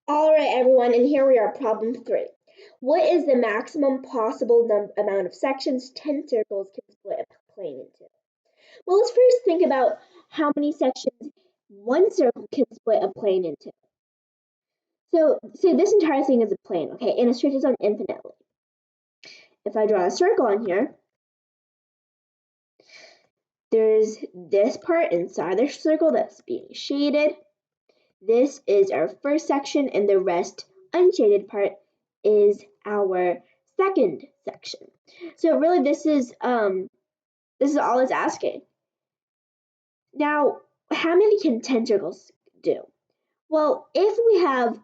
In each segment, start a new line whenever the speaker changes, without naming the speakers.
All right, everyone, and here we are, problem 3. What is the maximum possible amount of sections 10 circles can split a plane into? Well, let's first think about how many sections one circle can split a plane into. So, say this entire thing is a plane, okay, and it stretches on infinitely. If I draw a circle on here, there's this part inside the circle that's being shaded. This is our first section, and the rest unshaded part is our second section. So really this is all it's asking. Now, how many can 10 circles do? Well, if we have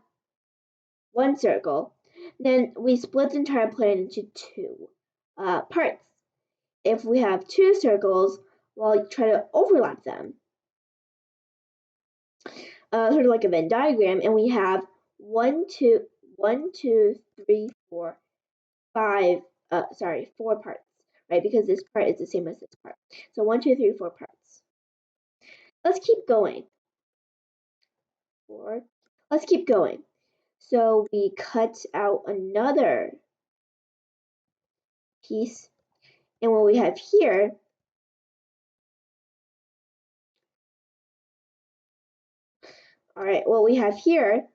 one circle, then we split the entire plane into two parts. If we have two circles, we'll try to overlap them, sort of like a Venn diagram, and we have one, two, 3, 4, 5, 4 parts, right? Because this part is the same as this part. So 1, 2, 3, 4 parts. Let's keep going. 4. Let's keep going. So we cut out another piece, and what we have here what we have here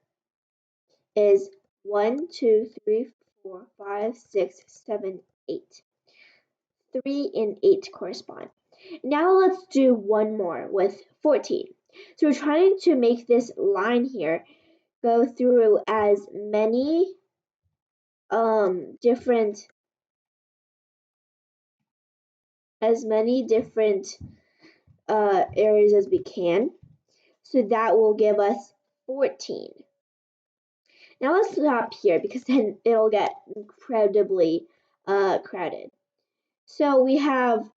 is 1, 2, 3, 4, 5, 6, 7, 8. 3 and 8 correspond. Now let's do one more with 14. So we're trying to make this line here go through as many different areas as we can. So that will give us 14. Now let's stop here because then it'll get incredibly crowded. So we have,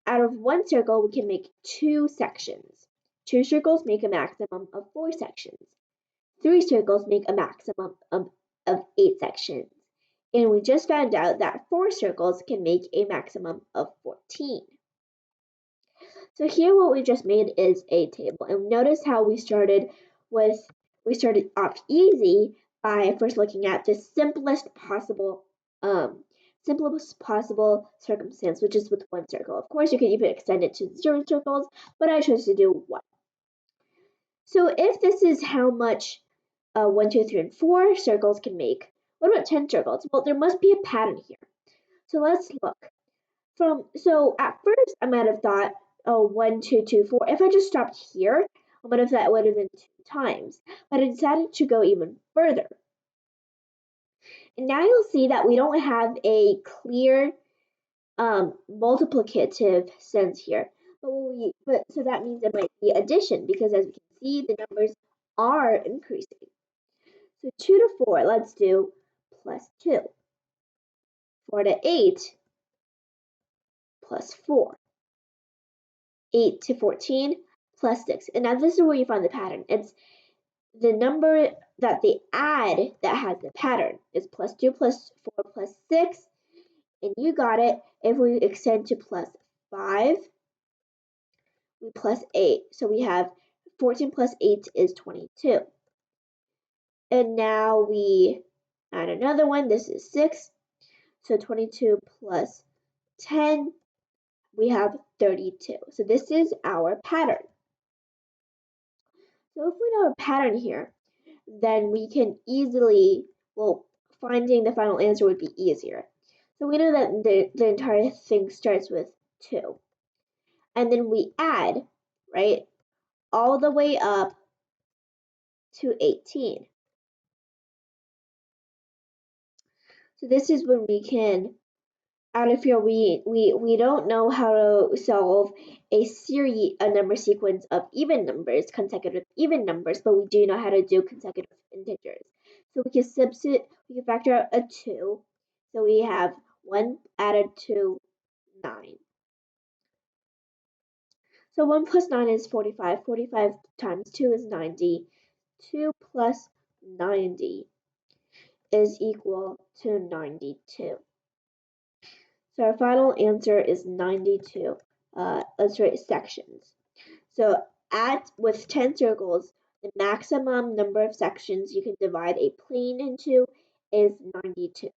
out of one circle, we can make 2 sections. 2 circles make a maximum of 4 sections. 3 circles make a maximum of 8 sections. And we just found out that 4 circles can make a maximum of 14. So here what we just made is a table. And notice how we started off easy by first looking at the simplest possible circumstance, which is with one circle. Of course, you can even extend it to 0 circles, but I chose to do 1. So if this is how much 1, 2, 3, and 4 circles can make, what about 10 circles? Well, there must be a pattern here. So let's look. So at first I might have thought, oh, 1, 2, 2, 4. If I just stopped here, I might have thought it would have been 2 times. But I decided to go even further. And now you'll see that we don't have a clear multiplicative sense here. But so that means it might be addition, because as we can see, the numbers are increasing. So 2 to 4, let's do plus 2. 4 to 8, plus 4. 8 to 14, plus 6. And now this is where you find the pattern. It's the number that they add that has the pattern. It's plus 2 plus 4 plus 6. And you got it. If we extend to plus 5, we plus 8. So we have 14 plus 8 is 22. And now we add another one. This is 6. So 22 plus 10, we have 32. So this is our pattern. So if we know a pattern here, then we can easily, finding the final answer would be easier. So we know that the entire thing starts with 2. And then we add, right, all the way up to 18. So this is when we can, out of here, we don't know how to solve a number sequence of even numbers, consecutive even numbers, but we do know how to do consecutive integers. So we can factor out a 2. So we have 1 added to 9. So 1 plus 9 is 45. 45 times 2 is 90. 2 plus 90 is equal to 92. So our final answer is 92. Let's write sections. So with 10 circles, The maximum number of sections you can divide a plane into is 92.